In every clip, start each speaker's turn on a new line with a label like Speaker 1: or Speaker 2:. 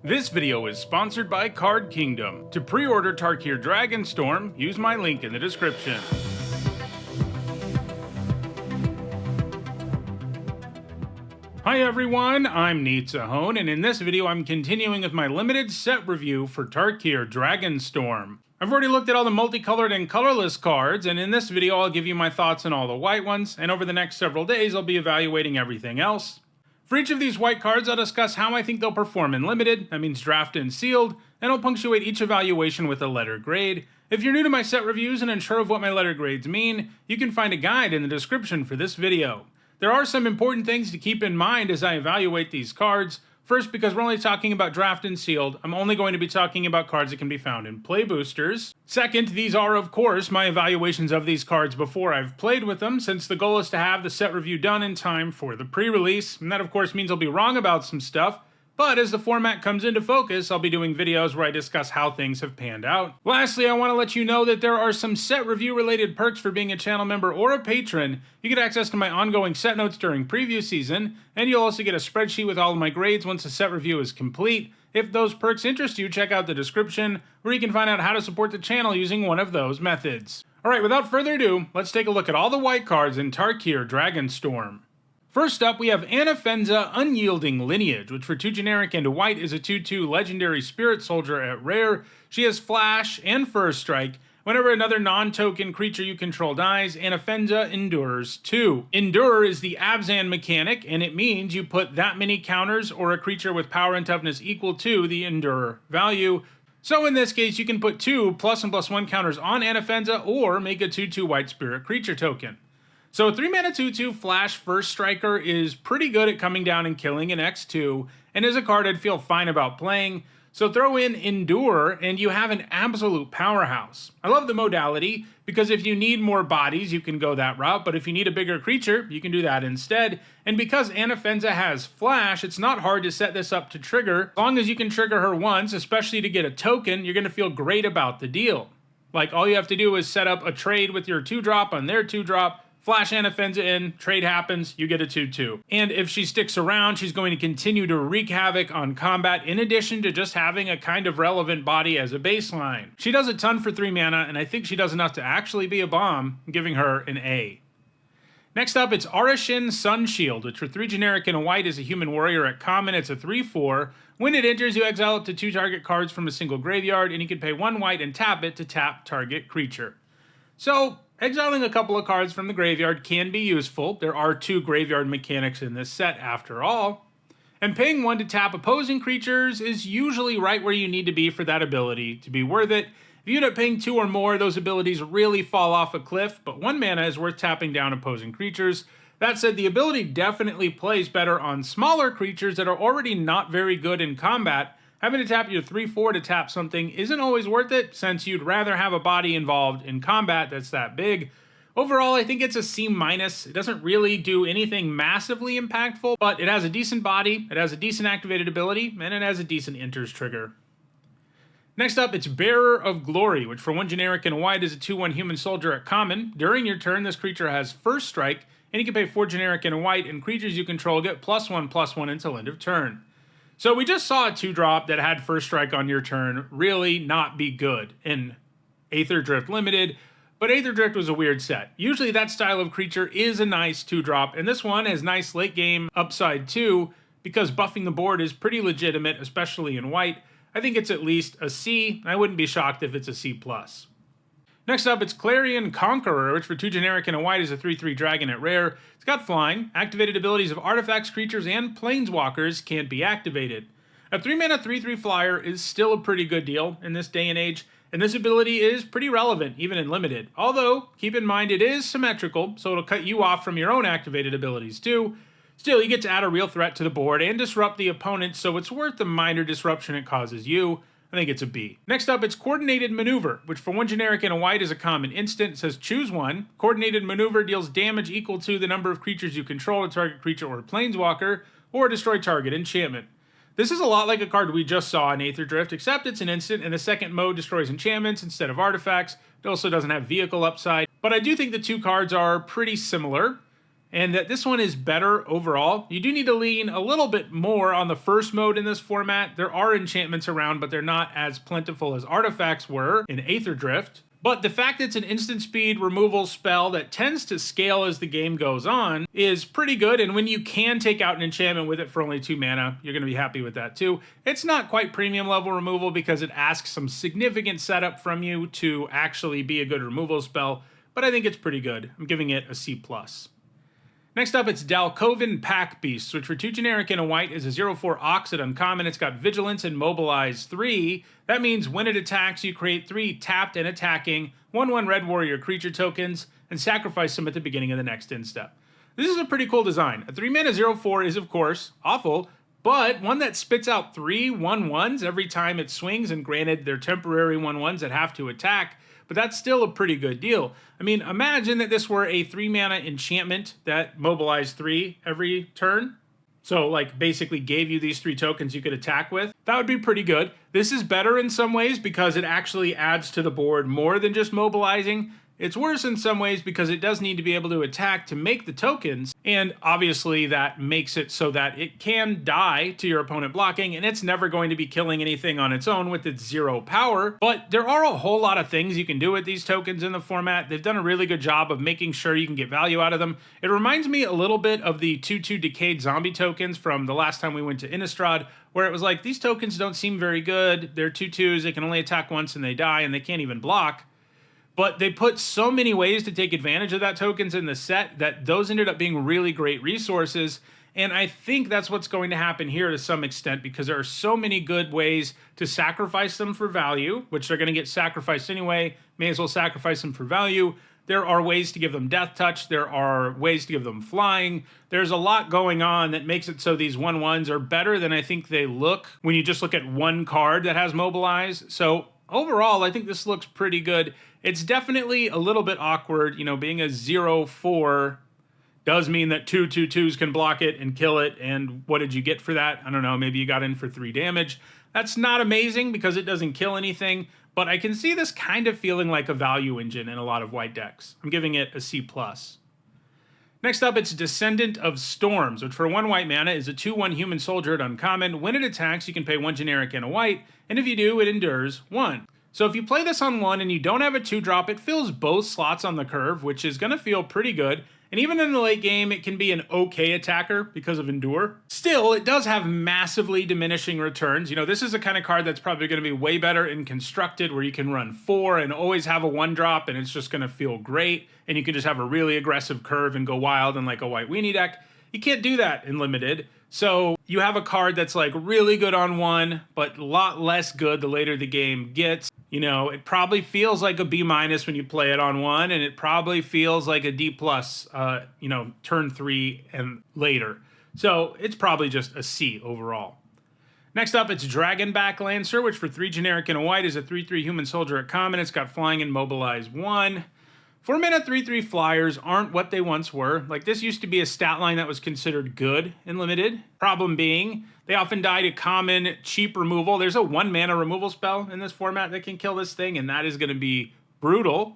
Speaker 1: This video is sponsored by Card Kingdom. To pre-order Tarkir Dragonstorm, use my link in the description. Hi everyone, I'm Sab-Sunen, and in this video I'm continuing with my limited set review for Tarkir Dragonstorm. I've already looked at all the multicolored and colorless cards, and in this video I'll give you my thoughts on all the white ones, and over the next several days I'll be evaluating everything else. For each of these white cards, I'll discuss how I think they'll perform in Limited, that means drafted and sealed, and I'll punctuate each evaluation with a letter grade. If you're new to my set reviews and unsure of what my letter grades mean, you can find a guide in the description for this video. There are some important things to keep in mind as I evaluate these cards. First, because we're only talking about draft and sealed, I'm only going to be talking about cards that can be found in play boosters. Second, these are of course my evaluations of these cards before I've played with them, since the goal is to have the set review done in time for the pre-release, and that of course means I'll be wrong about some stuff. But as the format comes into focus, I'll be doing videos where I discuss how things have panned out. Lastly, I want to let you know that there are some set review related perks for being a channel member or a patron. You get access to my ongoing set notes during preview season, and you'll also get a spreadsheet with all of my grades once the set review is complete. If those perks interest you, check out the description, where you can find out how to support the channel using one of those methods. Alright, without further ado, let's take a look at all the white cards in Tarkir Dragonstorm. First up, we have Anafenza Unyielding Lineage, which for 2 generic and a white is a 2/2 legendary spirit soldier at rare. She has flash and first strike. Whenever another non-token creature you control dies, Anafenza endures 2. Endure is the Abzan mechanic, and it means you put that many counters or a creature with power and toughness equal to the endure value. So in this case, you can put 2 +1/+1 counters on Anafenza or make a 2/2 white spirit creature token. So a 3-mana 2/2 flash first striker is pretty good at coming down and killing an X2, and is a card I'd feel fine about playing. So throw in Endure and you have an absolute powerhouse. I love the modality because if you need more bodies you can go that route, but if you need a bigger creature you can do that instead. And because Anafenza has flash, it's not hard to set this up to trigger. As long as you can trigger her once, especially to get a token, you're going to feel great about the deal. Like all you have to do is set up a trade with your 2-drop on their 2-drop, flash Anafenza in, trade happens, you get a 2/2. And if she sticks around, she's going to continue to wreak havoc on combat in addition to just having a kind of relevant body as a baseline. She does a ton for 3 mana, and I think she does enough to actually be a bomb, giving her an A. Next up, it's Arishin Sunshield, which for 3 generic and a white is a human warrior at common. It's a 3/4. When it enters, you exile up to 2 target cards from a single graveyard, and you can pay 1 white and tap it to tap target creature. So, exiling a couple of cards from the graveyard can be useful. There are 2 graveyard mechanics in this set after all. And paying 1 to tap opposing creatures is usually right where you need to be for that ability to be worth it. If you end up paying 2 or more, those abilities really fall off a cliff, but 1 mana is worth tapping down opposing creatures. That said, the ability definitely plays better on smaller creatures that are already not very good in combat. Having to tap your 3/4 to tap something isn't always worth it, since you'd rather have a body involved in combat that's that big. Overall, I think it's a C-. It doesn't really do anything massively impactful, but it has a decent body, it has a decent activated ability, and it has a decent enters trigger. Next up, it's Bearer of Glory, which for 1 generic and a white is a 2/1 human soldier at common. During your turn, this creature has first strike, and you can pay 4 generic and a white, and creatures you control get +1/+1 until end of turn. So we just saw a 2-drop that had first strike on your turn really not be good in Aether Drift Limited, but Aether Drift was a weird set. Usually that style of creature is a nice 2-drop, and this one has nice late game upside too, because buffing the board is pretty legitimate, especially in white. I think it's at least a C, and I wouldn't be shocked if it's a C+. Next up, it's Clarion Conqueror, which for 2 generic and a white is a 3/3 dragon at rare. It's got flying. Activated abilities of artifacts, creatures, and planeswalkers can't be activated. A 3-mana 3/3 flyer is still a pretty good deal in this day and age, and this ability is pretty relevant, even in limited. Although, keep in mind it is symmetrical, so it'll cut you off from your own activated abilities too. Still, you get to add a real threat to the board and disrupt the opponent, so it's worth the minor disruption it causes you. I think it's a B. Next up, it's Coordinated Maneuver, which for 1 generic and a white is a common instant. It says choose 1. Coordinated Maneuver deals damage equal to the number of creatures you control, a target creature or planeswalker, or destroy target enchantment. This is a lot like a card we just saw in Aether Drift, except it's an instant, and the second mode destroys enchantments instead of artifacts. It also doesn't have vehicle upside, but I do think the 2 cards are pretty similar. and that this one is better overall. You do need to lean a little bit more on the first mode in this format. There are enchantments around, but they're not as plentiful as artifacts were in Aether Drift. But the fact that it's an instant speed removal spell that tends to scale as the game goes on is pretty good, and when you can take out an enchantment with it for only 2 mana, you're going to be happy with that too. It's not quite premium level removal because it asks some significant setup from you to actually be a good removal spell, but I think it's pretty good. I'm giving it a C+. Next up, it's Dalkovan Pack Beasts, which for 2 generic and a white is a 0/4 Ox at uncommon. It's got Vigilance and Mobilize 3. That means when it attacks, you create 3 tapped and attacking 1/1 Red Warrior creature tokens and sacrifice them at the beginning of the next end step. This is a pretty cool design. A 3 mana 0/4 is, of course, awful, but one that spits out 3 1/1s every time it swings, and granted, they're temporary 1/1s that have to attack, but that's still a pretty good deal. I mean, imagine that this were a 3 mana enchantment that mobilized 3 every turn. So, like, basically gave you these 3 tokens you could attack with. That would be pretty good. This is better in some ways because it actually adds to the board more than just mobilizing. It's worse in some ways because it does need to be able to attack to make the tokens, and obviously that makes it so that it can die to your opponent blocking, and it's never going to be killing anything on its own with its 0 power. But there are a whole lot of things you can do with these tokens in the format. They've done a really good job of making sure you can get value out of them. It reminds me a little bit of the 2/2 Decayed Zombie tokens from the last time we went to Innistrad, where it was like, these tokens don't seem very good. They're 2/2s, they can only attack once and they die, and they can't even block. But they put so many ways to take advantage of that tokens in the set that those ended up being really great resources. And I think that's what's going to happen here to some extent, because there are so many good ways to sacrifice them for value, which they're going to get sacrificed anyway. May as well sacrifice them for value. There are ways to give them death touch. There are ways to give them flying. There's a lot going on that makes it so these 1/1s are better than I think they look when you just look at one card that has mobilize. So overall, I think this looks pretty good. It's definitely a little bit awkward, you know, being a 0/4 does mean that 2 2/2s can block it and kill it, and what did you get for that? I don't know, maybe you got in for 3 damage. That's not amazing because it doesn't kill anything, but I can see this kind of feeling like a value engine in a lot of white decks. I'm giving it a C+. Next up, it's Descendant of Storms, which for 1 white mana is a 2/1 human soldier at uncommon. When it attacks, you can pay 1 generic and a white, and if you do, it endures 1. So if you play this on 1 and you don't have a 2-drop, it fills both slots on the curve, which is going to feel pretty good. And even in the late game, it can be an okay attacker because of Endure. Still, it does have massively diminishing returns. You know, this is the kind of card that's probably going to be way better in Constructed, where you can run 4 and always have a 1-drop, and it's just going to feel great. And you can just have a really aggressive curve and go wild in like a white weenie deck. You can't do that in Limited. So you have a card that's like really good on 1, but a lot less good the later the game gets. You know, it probably feels like a B- when you play it on 1, and it probably feels like a D+, you know, turn 3 and later. So it's probably just a C overall. Next up, it's Dragonback Lancer, which for 3 generic and a white is a 3/3 human soldier at common. It's got flying and mobilize 1. 4 mana 3/3 flyers aren't what they once were. Like, this used to be a stat line that was considered good in Limited. Problem being, they often die to common, cheap removal. There's a 1 mana removal spell in this format that can kill this thing, and that is going to be brutal.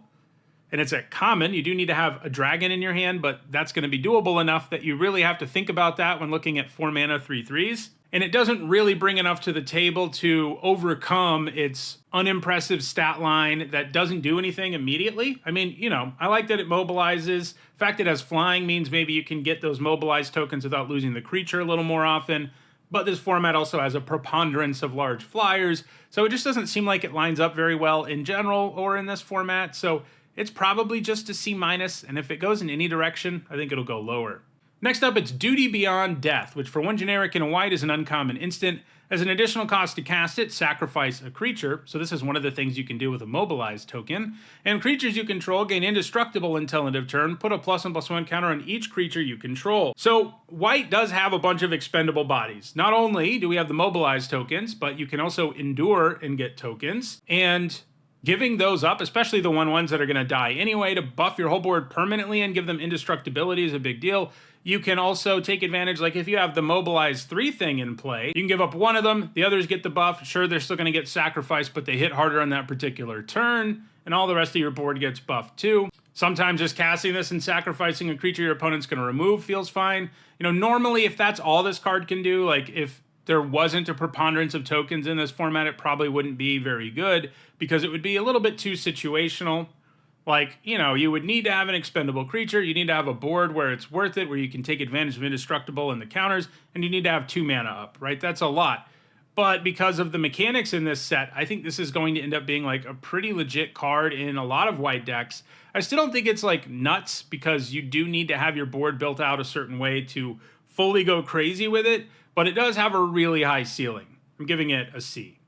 Speaker 1: And it's at common. You do need to have a dragon in your hand, but that's going to be doable enough that you really have to think about that when looking at 4 mana 3/3s. And it doesn't really bring enough to the table to overcome its unimpressive stat line that doesn't do anything immediately. I mean, you know, I like that it mobilizes. The fact it has flying means maybe you can get those mobilized tokens without losing the creature a little more often. But this format also has a preponderance of large flyers, so it just doesn't seem like it lines up very well in general or in this format. So it's probably just a C-, and if it goes in any direction, I think it'll go lower. Next up, it's Duty Beyond Death, which for 1 generic and a white is an uncommon instant. As an additional cost to cast it, sacrifice a creature. So this is one of the things you can do with a mobilized token. And creatures you control gain indestructible until end of turn. Put a +1/+1 counter on each creature you control. So white does have a bunch of expendable bodies. Not only do we have the mobilized tokens, but you can also endure and get tokens. And giving those up, especially the 1/1s that are going to die anyway, to buff your whole board permanently and give them indestructibility is a big deal. You can also take advantage, like if you have the mobilize 3 thing in play, you can give up one of them, the others get the buff. Sure, they're still going to get sacrificed, but they hit harder on that particular turn, and all the rest of your board gets buffed too. Sometimes just casting this and sacrificing a creature your opponent's going to remove feels fine. Normally if that's all this card can do, like if there wasn't a preponderance of tokens in this format, it probably wouldn't be very good because it would be a little bit too situational. Like, you would need to have an expendable creature, you need to have a board where it's worth it, where you can take advantage of indestructible and the counters, and you need to have 2 mana up, right? That's a lot. But because of the mechanics in this set, I think this is going to end up being like a pretty legit card in a lot of white decks. I still don't think it's like nuts because you do need to have your board built out a certain way to fully go crazy with it, but it does have a really high ceiling. I'm giving it a C.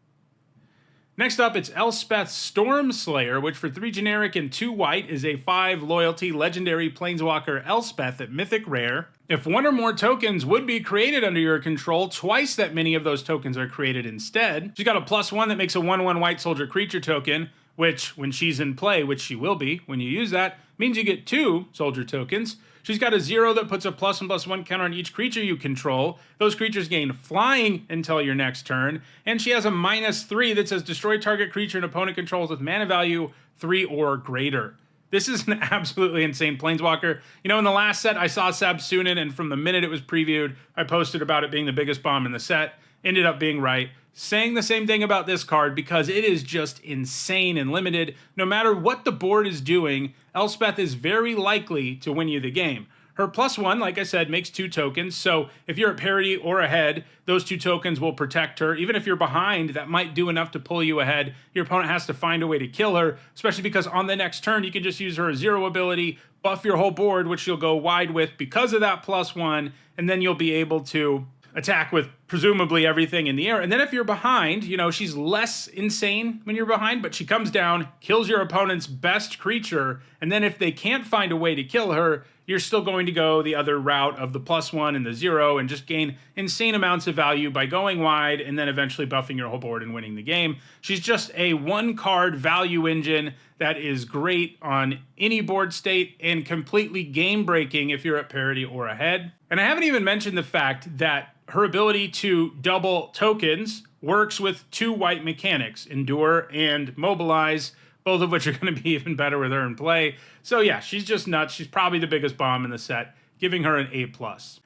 Speaker 1: Next up, it's Elspeth's Stormslayer, which for 3 generic and 2 white is a 5 loyalty legendary planeswalker Elspeth at Mythic Rare. If 1 or more tokens would be created under your control, twice that many of those tokens are created instead. She's got a +1 that makes a 1/1 white soldier creature token, which when she's in play, which she will be when you use that, means you get 2 soldier tokens. She's got a 0 that puts a +1/+1 counter on each creature you control. Those creatures gain flying until your next turn. And she has a -3 that says destroy target creature an opponent controls with mana value 3 or greater. This is an absolutely insane planeswalker. In the last set, I saw Sab-Sunen, and from the minute it was previewed, I posted about it being the biggest bomb in the set. Ended up being right. Saying the same thing about this card because it is just insane and limited. No matter what the board is doing, Elspeth is very likely to win you the game. Her +1, like I said, makes 2 tokens, so if you're at parity or ahead, those 2 tokens will protect her. Even if you're behind, that might do enough to pull you ahead. Your opponent has to find a way to kill her, especially because on the next turn, you can just use her 0 ability, buff your whole board, which you'll go wide with because of that +1, and then you'll be able to attack with presumably everything in the air. And then if you're behind, she's less insane when you're behind, but she comes down, kills your opponent's best creature, and then if they can't find a way to kill her, you're still going to go the other route of the +1 and the 0 and just gain insane amounts of value by going wide and then eventually buffing your whole board and winning the game. She's just a 1-card value engine that is great on any board state and completely game-breaking if you're at parity or ahead. And I haven't even mentioned the fact that her ability to double tokens works with 2 white mechanics, Endure and Mobilize, both of which are going to be even better with her in play. So yeah, she's just nuts. She's probably the biggest bomb in the set, giving her an A+.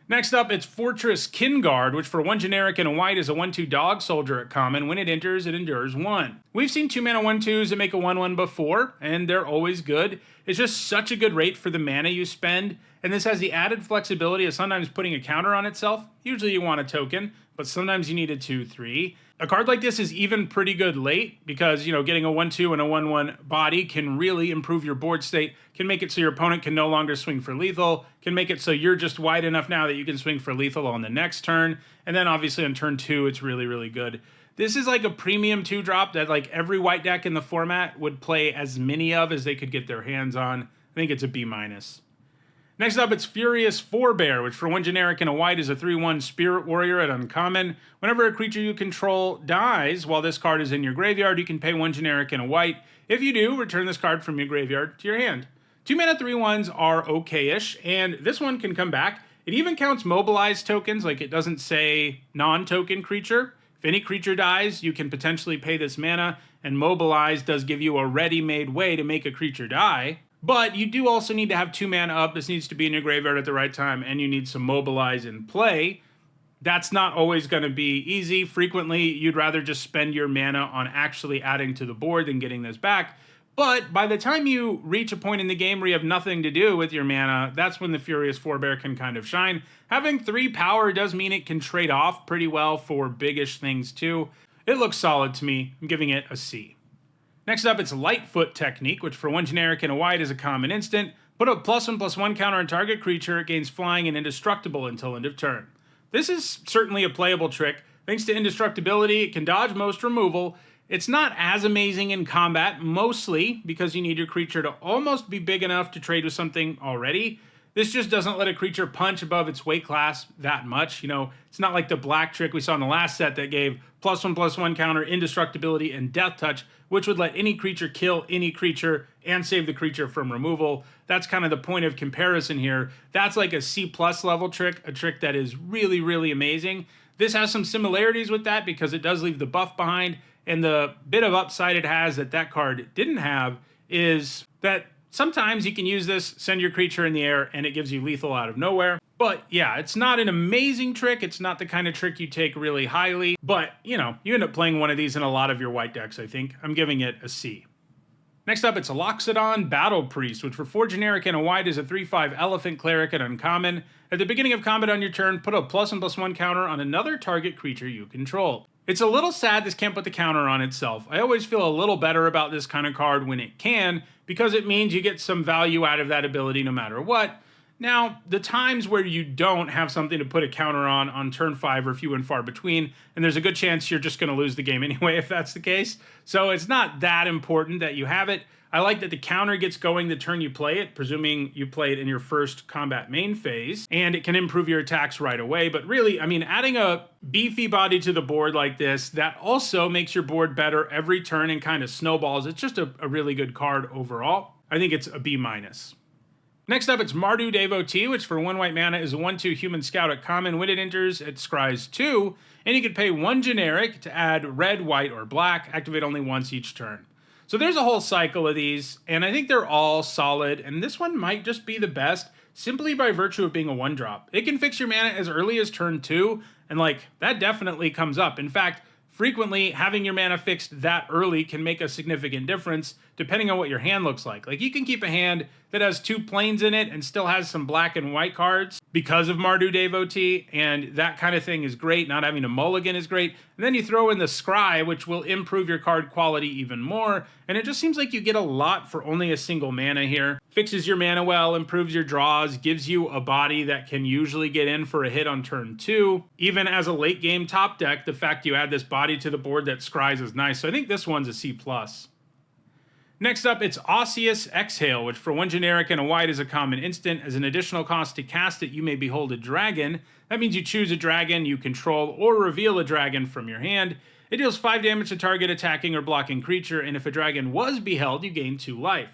Speaker 1: Next up, it's Fortress Kinguard, which for 1 generic and a white is a 1/2 dog soldier at common. When it enters, it endures 1. We've seen 2 mana 1/2s that make a 1/1 before, and they're always good. It's just such a good rate for the mana you spend, and this has the added flexibility of sometimes putting a counter on itself. Usually you want a token, but sometimes you need a 2/3. A card like this is even pretty good late because, getting a 1/2 and a 1/1 body can really improve your board state, can make it so your opponent can no longer swing for lethal, can make it so you're just wide enough now that you can swing for lethal on the next turn, and then obviously on turn 2, it's really, really good. This is like a premium 2-drop that like every white deck in the format would play as many of as they could get their hands on. I think it's a B-. Next up, it's Furious Forebear, which for 1 generic and a white is a 3/1 Spirit Warrior at uncommon. Whenever a creature you control dies while this card is in your graveyard, you can pay 1 generic and a white. If you do, return this card from your graveyard to your hand. 2 mana 3/1s are okay-ish, and this one can come back. It even counts mobilized tokens, like it doesn't say non-token creature. If any creature dies, you can potentially pay this mana, and mobilize does give you a ready-made way to make a creature die. But you do also need to have 2 mana up. This needs to be in your graveyard at the right time, and you need some mobilize in play. That's not always going to be easy. Frequently, you'd rather just spend your mana on actually adding to the board than getting this back. But by the time you reach a point in the game where you have nothing to do with your mana, that's when the Furious Forebear can kind of shine. Having 3 power does mean it can trade off pretty well for biggish things too. It looks solid to me. I'm giving it a C. Next up, it's Lightfoot Technique, which for 1 generic and a white is a common instant. Put a +1/+1 counter on target creature. It gains flying and indestructible until end of turn. This is certainly a playable trick. Thanks to indestructibility, it can dodge most removal. It's not as amazing in combat, mostly because you need your creature to almost be big enough to trade with something already. This just doesn't let a creature punch above its weight class that much. It's not like the black trick we saw in the last set that gave +1/+1 counter, indestructibility, and death touch, which would let any creature kill any creature and save the creature from removal. That's kind of the point of comparison here. That's like a C+ level trick, a trick that is really, really amazing. This has some similarities with that because it does leave the buff behind, and the bit of upside it has that that card didn't have is that Sometimes you can use this, send your creature in the air, and it gives you lethal out of nowhere. But yeah, it's not an amazing trick. It's not the kind of trick you take really highly. But, you know, you end up playing one of these in a lot of your white decks, I think. I'm giving it a C. Next up, it's Loxodon Battle Priest, which for 4 generic and a white is a 3/5 Elephant Cleric at uncommon. At the beginning of combat on your turn, put a +1/+1 counter on another target creature you control. It's a little sad this can't put the counter on itself. I always feel a little better about this kind of card when it can, because it means you get some value out of that ability no matter what. Now, the times where you don't have something to put a counter on turn 5 are few and far between, and there's a good chance you're just going to lose the game anyway if that's the case. So it's not that important that you have it. I like that the counter gets going the turn you play it, presuming you play it in your first combat main phase, and it can improve your attacks right away. But really, I mean, adding a beefy body to the board like this, that also makes your board better every turn and kind of snowballs. It's just a really good card overall. I think it's a B-. Next up, it's Mardu Devotee, which for 1 white mana is a 1/2 human scout at common. When it enters, it scries 2, and you can pay 1 generic to add red, white, or black, activate only once each turn. So there's a whole cycle of these, and I think they're all solid, and this one might just be the best, simply by virtue of being a 1-drop. It can fix your mana as early as turn 2, and like, that definitely comes up. In fact, frequently, having your mana fixed that early can make a significant difference, depending on what your hand looks like. Like, you can keep a hand that has 2 planes in it and still has some black and white cards because of Mardu Devotee, and that kind of thing is great. Not having a mulligan is great. And then you throw in the scry, which will improve your card quality even more, and it just seems like you get a lot for only a single mana here. Fixes your mana well, improves your draws, gives you a body that can usually get in for a hit on turn 2. Even as a late game top deck, the fact you add this body to the board that scries is nice, so I think this one's a C+. Next up, it's Osseous Exhale, which for 1 generic and a white is a common instant. As an additional cost to cast it, you may behold a dragon. That means you choose a dragon you control or reveal a dragon from your hand. It deals 5 damage to target attacking or blocking creature, and if a dragon was beheld, you gain 2 life.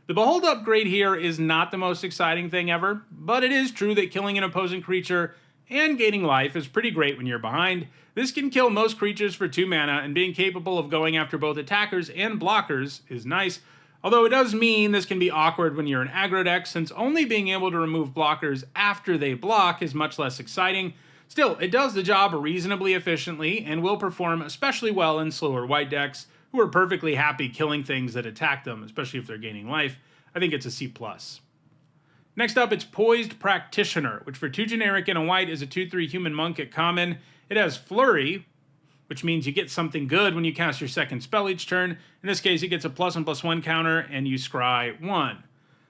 Speaker 1: The Behold upgrade here is not the most exciting thing ever, but it is true that killing an opposing creature and gaining life is pretty great when you're behind. This can kill most creatures for 2 mana, and being capable of going after both attackers and blockers is nice. Although it does mean this can be awkward when you're an aggro deck, since only being able to remove blockers after they block is much less exciting. Still, it does the job reasonably efficiently, and will perform especially well in slower white decks, who are perfectly happy killing things that attack them, especially if they're gaining life. I think it's a C+. Next up, it's Poised Practitioner, which for 2 generic and a white is a 2/3 human monk at common. It has Flurry, which means you get something good when you cast your second spell each turn. In this case, it gets a +1/+1 counter, and you scry 1.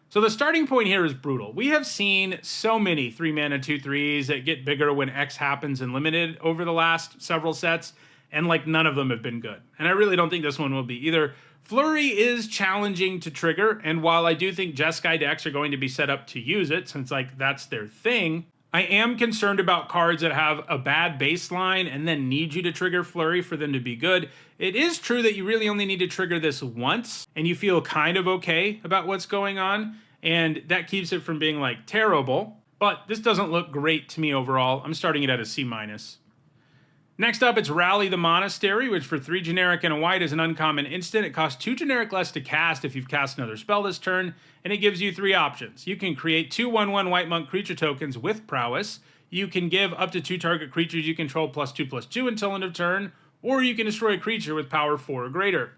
Speaker 1: So the starting point here is brutal. We have seen so many 3-mana 2/3s that get bigger when X happens in Limited over the last several sets, and like none of them have been good. And I really don't think this one will be either. Flurry is challenging to trigger, and while I do think Jeskai decks are going to be set up to use it, since like that's their thing, I am concerned about cards that have a bad baseline and then need you to trigger Flurry for them to be good. It is true that you really only need to trigger this once, and you feel kind of okay about what's going on, and that keeps it from being like terrible, but this doesn't look great to me overall. I'm starting it at a C-. Next up, it's Rally the Monastery, which for 3 generic and a white is an uncommon instant. It costs 2 generic less to cast if you've cast another spell this turn, and it gives you 3 options. You can create 2 1/1 white monk creature tokens with prowess. You can give up to 2 target creatures you control +2/+2 until end of turn, or you can destroy a creature with power 4 or greater.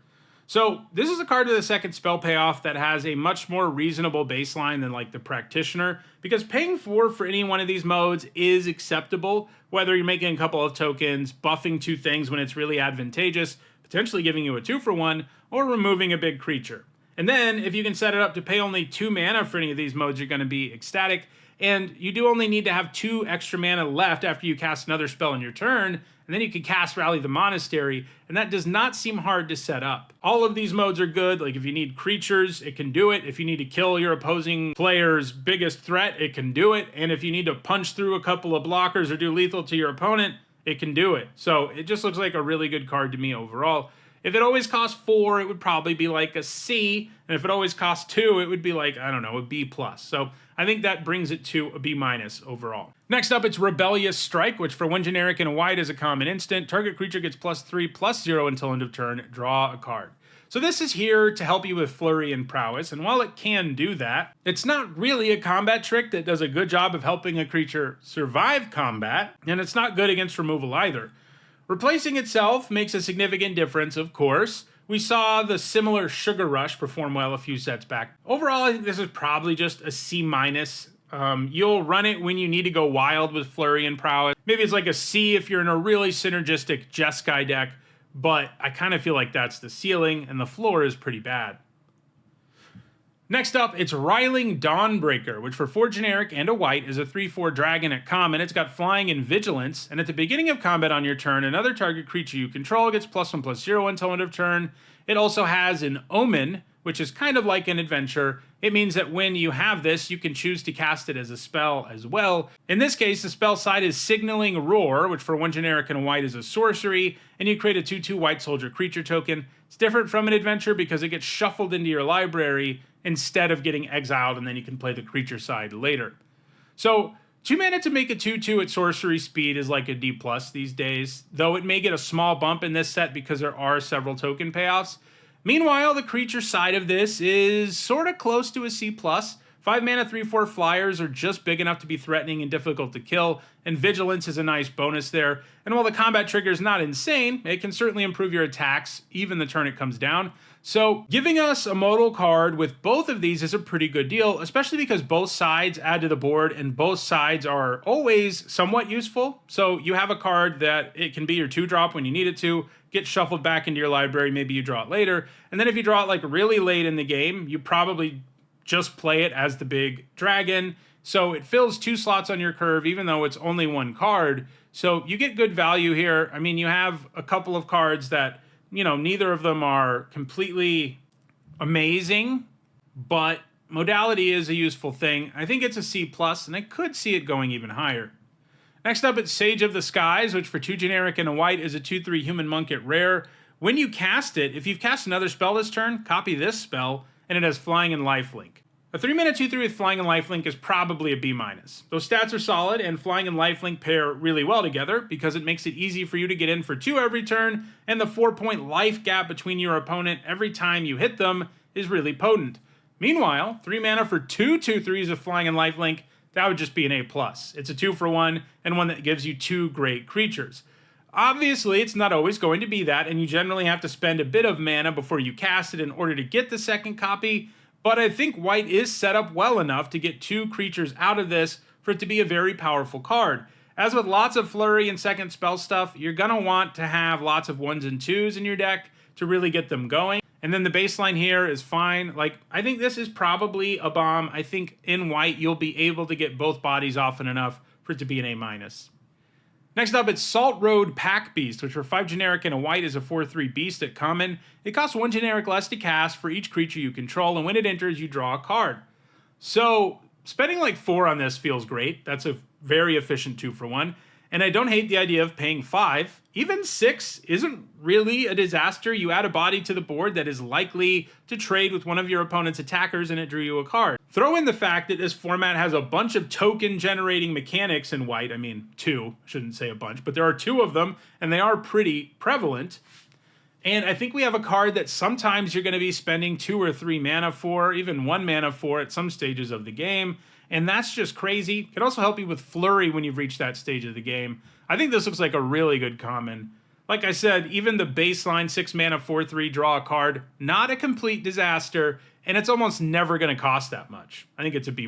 Speaker 1: So this is a card with a second spell payoff that has a much more reasonable baseline than like the Practitioner, because paying 4 for any one of these modes is acceptable, whether you're making a couple of tokens, buffing 2 things when it's really advantageous, potentially giving you a 2-for-1, or removing a big creature. And then if you can set it up to pay only 2 mana for any of these modes, you're going to be ecstatic, and you do only need to have 2 extra mana left after you cast another spell in your turn, and then you can cast Rally the Monastery, and that does not seem hard to set up. All of these modes are good. Like if you need creatures, it can do it. If you need to kill your opposing player's biggest threat, it can do it. And if you need to punch through a couple of blockers or do lethal to your opponent, it can do it. So it just looks like a really good card to me overall. If it always costs 4, it would probably be like a C, and if it always costs 2, it would be like, I don't know, a B+. So I I think that brings it to a B- overall. Next up, it's Rebellious Strike, which for 1 generic and a white is a common instant. Target creature gets +3/+0 until end of turn. Draw a card. So this is here to help you with Flurry and Prowess, and while it can do that, it's not really a combat trick that does a good job of helping a creature survive combat, and it's not good against removal either. Replacing itself makes a significant difference, of course. We saw the similar Sugar Rush perform well a few sets back. Overall, I think this is probably just a C-. You'll run it when you need to go wild with Flurry and Prowess. Maybe it's like a C if you're in a really synergistic Jeskai deck, but I kind of feel like that's the ceiling, and the floor is pretty bad. Next up, it's Riling Dawnbreaker, which for 4 generic and a white is a 3/4 dragon at common. It's got flying and vigilance, and at the beginning of combat on your turn, another target creature you control gets +1/+0 until end of turn. It also has an Omen, which is kind of like an adventure. It means that when you have this, you can choose to cast it as a spell as well. In this case, the spell side is Signaling Roar, which for 1 generic and a white is a sorcery, and you create a 2/2 white soldier creature token. It's different from an adventure because it gets shuffled into your library instead of getting exiled, and then you can play the creature side later. So 2 mana to make a 2/2 at sorcery speed is like a D+ these days, though it may get a small bump in this set because there are several token payoffs. Meanwhile, the creature side of this is sort of close to a C+. 5 mana 3/4 flyers are just big enough to be threatening and difficult to kill, and Vigilance is a nice bonus there. And while the combat trigger is not insane, it can certainly improve your attacks even the turn it comes down. So giving us a modal card with both of these is a pretty good deal, especially because both sides add to the board and both sides are always somewhat useful. So you have a card that it can be your 2-drop when you need it to, get shuffled back into your library, maybe you draw it later. And then if you draw it like really late in the game, you probably just play it as the big dragon. So it fills 2 slots on your curve, even though it's only 1 card. So you get good value here. I mean, you have a couple of cards that, you know, neither of them are completely amazing, but modality is a useful thing. I think it's a C+, and I could see it going even higher. Next up, it's Sage of the Skies, which for 2 generic and a white is a 2/3 human monk at rare. When you cast it, if you've cast another spell this turn, copy this spell, and it has flying and lifelink. A 3 mana 2/3 with flying and lifelink is probably a B-. Those stats are solid, and flying and lifelink pair really well together because it makes it easy for you to get in for 2 every turn, and the 4-point life gap between your opponent every time you hit them is really potent. Meanwhile, 3 mana for 2 2/3s of flying and lifelink, that would just be an A+. It's a 2-for-1, and one that gives you 2 great creatures. Obviously, it's not always going to be that, and you generally have to spend a bit of mana before you cast it in order to get the second copy, but I think white is set up well enough to get 2 creatures out of this for it to be a very powerful card. As with lots of flurry and second spell stuff, you're going to want to have lots of 1s and 2s in your deck to really get them going. And then the baseline here is fine. Like, I think this is probably a bomb. I think in white, you'll be able to get both bodies often enough for it to be an A-. Next up, it's Salt Road Pack Beast, which for 5 generic and a white is a 4/3 beast at common. It costs 1 generic less to cast for each creature you control, and when it enters, you draw a card. So spending like 4 on this feels great. That's a very efficient 2-for-1. And I don't hate the idea of paying 5. Even 6 isn't really a disaster. You add a body to the board that is likely to trade with one of your opponent's attackers, and it drew you a card. Throw in the fact that this format has a bunch of token generating mechanics in white. I mean, 2, shouldn't say a bunch, but there are 2 of them, and they are pretty prevalent. And I think we have a card that sometimes you're going to be spending 2 or 3 mana for, even 1 mana for at some stages of the game. And that's just crazy. It can also help you with flurry when you've reached that stage of the game. I think this looks like a really good common. Like I said, even the baseline 6 mana 4/3 draw a card, not a complete disaster, and it's almost never going to cost that much. I think it's a B-.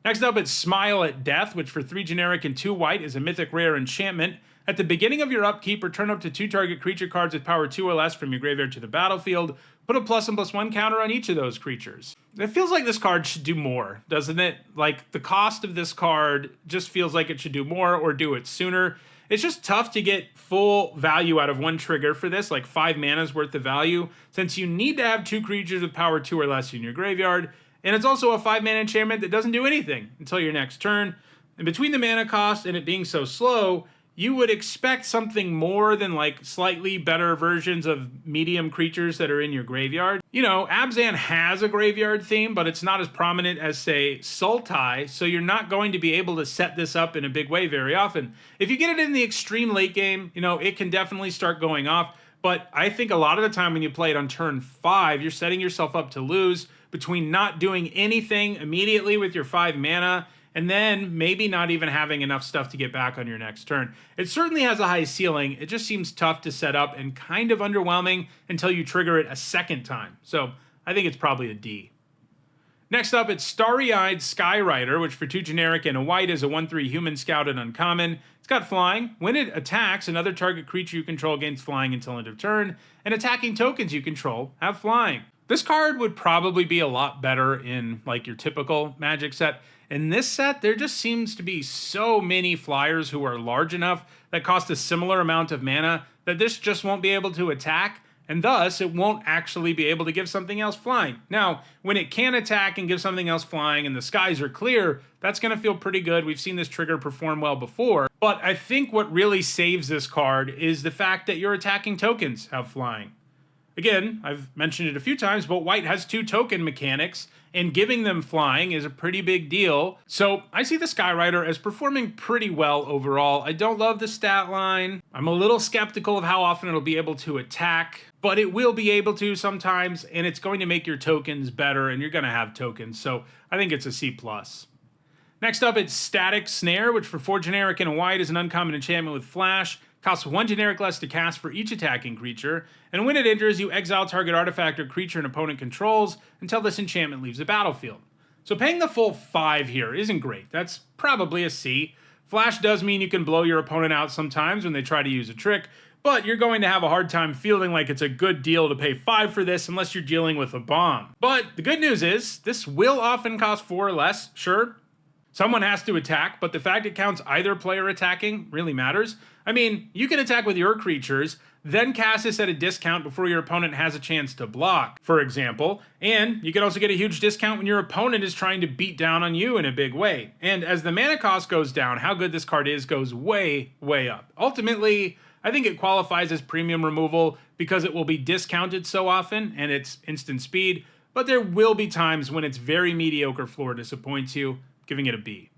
Speaker 1: Next up, it's Smile at Death, which for 3 generic and 2 white is a mythic rare enchantment. At the beginning of your upkeep, return up to 2 target creature cards with power 2 or less from your graveyard to the battlefield. Put a +1/+1 counter on each of those creatures. It feels like this card should do more, doesn't it? Like, the cost of this card just feels like it should do more or do it sooner. It's just tough to get full value out of 1 trigger for this, like 5 mana's worth of value, since you need to have 2 creatures with power 2 or less in your graveyard, and it's also a 5 mana enchantment that doesn't do anything until your next turn. And between the mana cost and it being so slow, you would expect something more than like slightly better versions of medium creatures that are in your graveyard. You know, Abzan has a graveyard theme, but it's not as prominent as, say, Sultai, so you're not going to be able to set this up in a big way very often. If you get it in the extreme late game, you know, it can definitely start going off, but I think a lot of the time when you play it on turn 5, you're setting yourself up to lose between not doing anything immediately with your 5 mana and then maybe not even having enough stuff to get back on your next turn. It certainly has a high ceiling. It just seems tough to set up and kind of underwhelming until you trigger it a second time. So I think it's probably a D. Next up, it's Starry-Eyed Skyrider, which for 2 generic and a white is a 1/3 human scout and uncommon. It's got flying. When it attacks, another target creature you control gains flying until end of turn, and attacking tokens you control have flying. This card would probably be a lot better in like your typical Magic set. In this set, there just seems to be so many flyers who are large enough that cost a similar amount of mana that this just won't be able to attack, and thus it won't actually be able to give something else flying. Now, when it can attack and give something else flying and the skies are clear, that's going to feel pretty good. We've seen this trigger perform well before, but I think what really saves this card is the fact that your attacking tokens have flying. Again, I've mentioned it a few times, but white has 2 token mechanics, and giving them flying is a pretty big deal. So I see the Skyrider as performing pretty well overall. I don't love the stat line. I'm a little skeptical of how often it'll be able to attack, but it will be able to sometimes, and it's going to make your tokens better, and you're going to have tokens. So I think it's a C+. Next up, it's Static Snare, which for 4 generic and a white is an uncommon enchantment with flash. Costs 1 generic less to cast for each attacking creature, and when it enters, you exile target artifact or creature an opponent controls until this enchantment leaves the battlefield. So paying the full 5 here isn't great. That's probably a C. Flash does mean you can blow your opponent out sometimes when they try to use a trick, but you're going to have a hard time feeling like it's a good deal to pay 5 for this unless you're dealing with a bomb. But the good news is, this will often cost 4 or less, sure. Someone has to attack, but the fact it counts either player attacking really matters. I mean, you can attack with your creatures, then cast this at a discount before your opponent has a chance to block, for example. And you can also get a huge discount when your opponent is trying to beat down on you in a big way. And as the mana cost goes down, how good this card is goes way, way up. Ultimately, I think it qualifies as premium removal because it will be discounted so often and it's instant speed, but there will be times when its very mediocre floor disappoints you, giving it a B.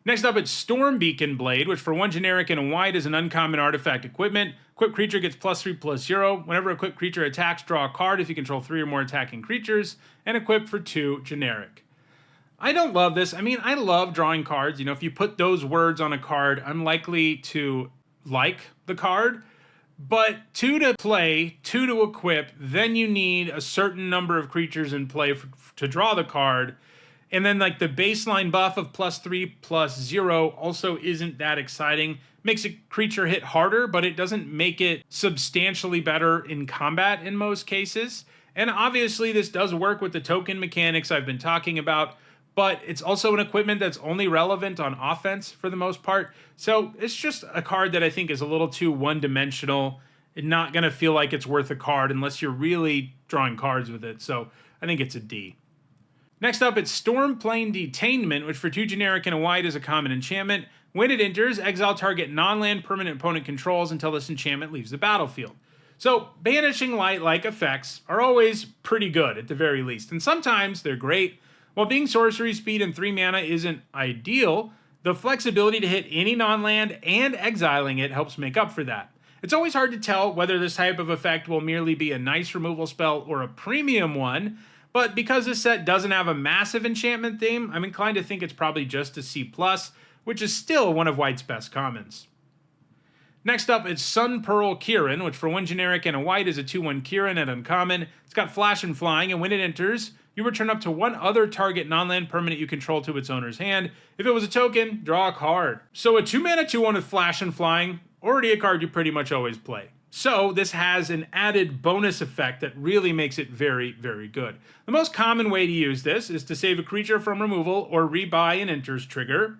Speaker 1: Next up, it's Stormbeacon Blade, which for 1 generic and a white is an uncommon artifact equipment. Equipped creature gets +3/+0. Whenever a equipped creature attacks, draw a card if you control 3 or more attacking creatures, and equipped for 2 generic. I don't love this. I mean, I love drawing cards. You know, if you put those words on a card, I'm likely to like the card. But 2 to play, 2 to equip, then you need a certain number of creatures in play to draw the card. And then like the baseline buff of +3/+0 also isn't that exciting. Makes a creature hit harder, but it doesn't make it substantially better in combat in most cases. And obviously this does work with the token mechanics I've been talking about, but it's also an equipment that's only relevant on offense for the most part. So it's just a card that I think is a little too one-dimensional and not going to feel like it's worth a card unless you're really drawing cards with it. So I think it's a D. Next up, it's Stormplane Detainment, which for 2 generic and a white is a common enchantment. When it enters, exile target non-land permanent opponent controls until this enchantment leaves the battlefield. So, banishing light-like effects are always pretty good, at the very least, and sometimes they're great. While being sorcery speed and 3 mana isn't ideal, the flexibility to hit any non-land and exiling it helps make up for that. It's always hard to tell whether this type of effect will merely be a nice removal spell or a premium one, but because this set doesn't have a massive enchantment theme, I'm inclined to think it's probably just a C+, which is still one of white's best commons. Next up, it's Sun Pearl Kirin, which for 1 generic and a white is a 2/1 Kirin at uncommon. It's got flash and flying, and when it enters, you return up to 1 other target non-land permanent you control to its owner's hand. If it was a token, draw a card. So a 2-mana 2/1 with flash and flying, already a card you pretty much always play. So this has an added bonus effect that really makes it very, very good. The most common way to use this is to save a creature from removal or rebuy an enters trigger.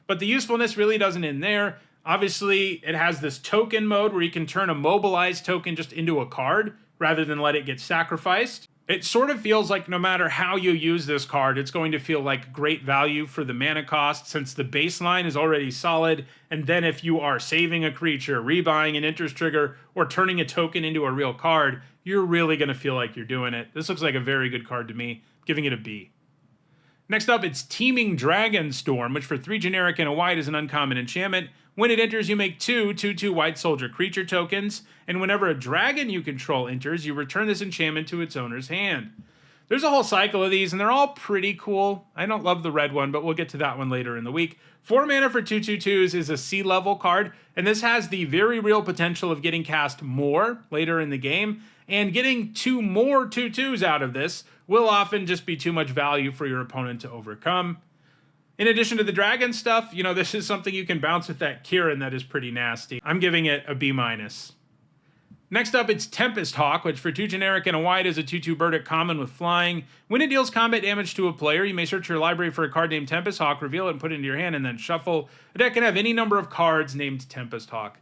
Speaker 1: But the usefulness really doesn't end there. Obviously, it has this token mode where you can turn a mobilized token just into a card rather than let it get sacrificed. It sort of feels like no matter how you use this card, it's going to feel like great value for the mana cost since the baseline is already solid, and then if you are saving a creature, rebuying an interest trigger, or turning a token into a real card, you're really going to feel like you're doing it. This looks like a very good card to me, giving it a B. Next up, it's Teeming Dragonstorm, which for 3 generic and a white is an uncommon enchantment. When it enters, you make 2/2/2 white soldier creature tokens, and whenever a dragon you control enters, you return this enchantment to its owner's hand. There's a whole cycle of these, and they're all pretty cool. I don't love the red one, but we'll get to that one later in the week. 4 mana for 2/2/2s is a C-level card, and this has the very real potential of getting cast more later in the game, and getting 2 more 2/2s out of this will often just be too much value for your opponent to overcome. In addition to the dragon stuff, this is something you can bounce with that Kieran that is pretty nasty. I'm giving it a B-. Next up, it's Tempest Hawk, which for 2 generic and a white is a 2/2 bird at common with flying. When it deals combat damage to a player, you may search your library for a card named Tempest Hawk, reveal it, and put it into your hand, and then shuffle. A deck can have any number of cards named Tempest Hawk.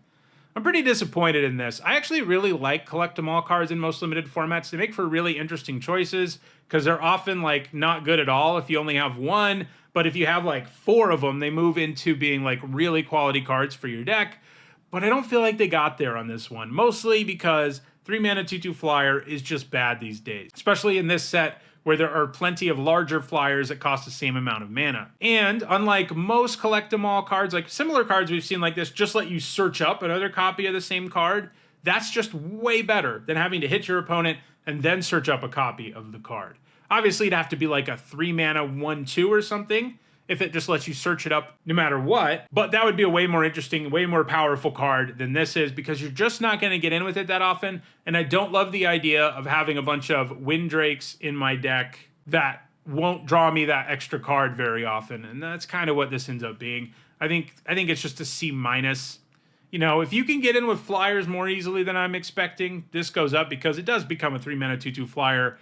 Speaker 1: I'm pretty disappointed in this. I actually really like collect 'em all cards in most limited formats. They make for really interesting choices because they're often not good at all if you only have one, but if you have 4 of them, they move into being really quality cards for your deck. But I don't feel like they got there on this one, mostly because 3 mana 2/2 flyer is just bad these days, especially in this set where there are plenty of larger flyers that cost the same amount of mana. And unlike most collect 'em all cards, similar cards we've seen like this just let you search up another copy of the same card, that's just way better than having to hit your opponent and then search up a copy of the card. Obviously, it'd have to be a 3 mana 1/2 or something if it just lets you search it up no matter what, but that would be a way more interesting, way more powerful card than this is because you're just not going to get in with it that often, and I don't love the idea of having a bunch of Windrakes in my deck that won't draw me that extra card very often, and that's kind of what this ends up being. I think it's just a C-. If you can get in with flyers more easily than I'm expecting, this goes up because it does become a 3 mana 2/2 flyer,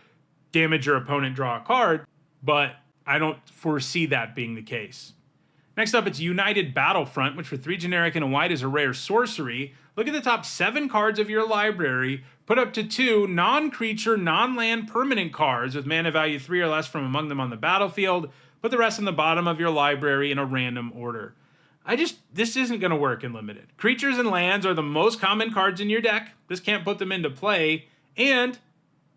Speaker 1: damage your opponent, draw a card, but I don't foresee that being the case. Next up, it's United Battlefront, which for 3 generic and a white is a rare sorcery. Look at the top 7 cards of your library, put up to 2 non-creature, non-land permanent cards with mana value 3 or less from among them on the battlefield, put the rest on the bottom of your library in a random order. This isn't going to work in Limited. Creatures and lands are the most common cards in your deck. This can't put them into play, and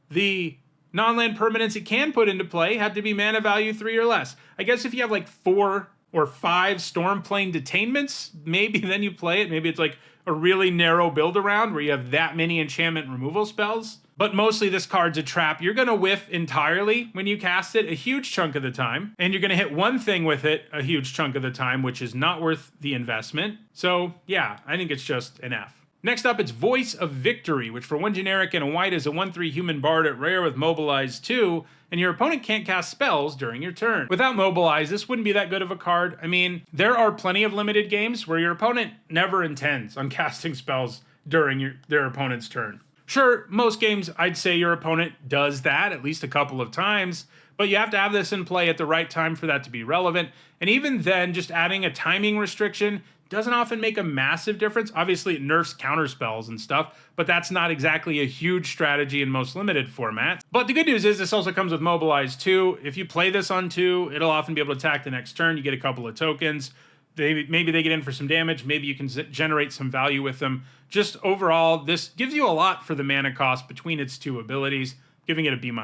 Speaker 1: the non-land permanents it can put into play have to be mana value 3 or less. I guess if you have 4 or 5 Stormplane Detainments, maybe then you play it. Maybe it's a really narrow build around where you have that many enchantment removal spells. But mostly this card's a trap. You're going to whiff entirely when you cast it a huge chunk of the time. And you're going to hit one thing with it a huge chunk of the time, which is not worth the investment. So yeah, I think it's just an F. Next up, it's Voice of Victory, which for 1 generic and a white is a 1/3 human bard at rare with Mobilize 2, and your opponent can't cast spells during your turn. Without Mobilize, this wouldn't be that good of a card. I mean, there are plenty of limited games where your opponent never intends on casting spells during their opponent's turn. Sure, most games, I'd say your opponent does that at least a couple of times, but you have to have this in play at the right time for that to be relevant, and even then, just adding a timing restriction doesn't often make a massive difference. Obviously, it nerfs counterspells and stuff, but that's not exactly a huge strategy in most limited formats. But the good news is this also comes with Mobilize 2. If you play this on 2, it'll often be able to attack the next turn. You get a couple of tokens. Maybe they get in for some damage. Maybe you can generate some value with them. Just overall, this gives you a lot for the mana cost between its 2 abilities, giving it a B-.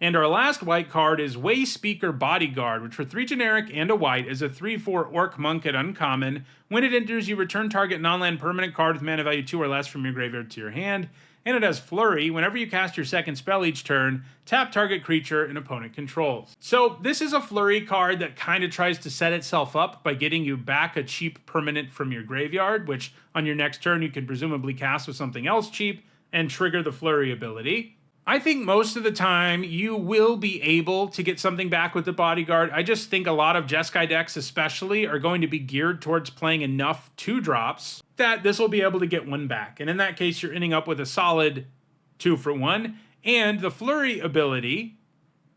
Speaker 1: And our last white card is Wayspeaker Bodyguard, which for 3 generic and a white is a 3/4 Orc Monk at uncommon. When it enters, you return target non-land permanent card with mana value 2 or less from your graveyard to your hand. And it has Flurry. Whenever you cast your second spell each turn, tap target creature an opponent controls. So this is a Flurry card that kind of tries to set itself up by getting you back a cheap permanent from your graveyard, which on your next turn you can presumably cast with something else cheap and trigger the Flurry ability. I think most of the time you will be able to get something back with the Bodyguard. I just think a lot of Jeskai decks especially are going to be geared towards playing enough 2-drops that this will be able to get one back. And in that case, you're ending up with a solid 2-for-1. And the Flurry ability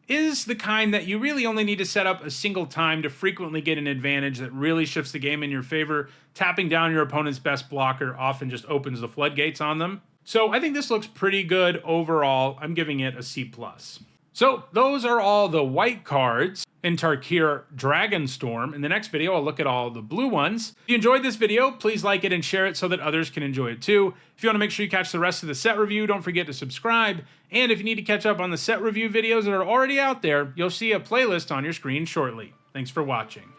Speaker 1: is the kind that you really only need to set up a single time to frequently get an advantage that really shifts the game in your favor. Tapping down your opponent's best blocker often just opens the floodgates on them. So I think this looks pretty good overall. I'm giving it a C+. So those are all the white cards in Tarkir Dragonstorm. In the next video, I'll look at all the blue ones. If you enjoyed this video, please like it and share it so that others can enjoy it too. If you want to make sure you catch the rest of the set review, don't forget to subscribe. And if you need to catch up on the set review videos that are already out there, you'll see a playlist on your screen shortly. Thanks for watching.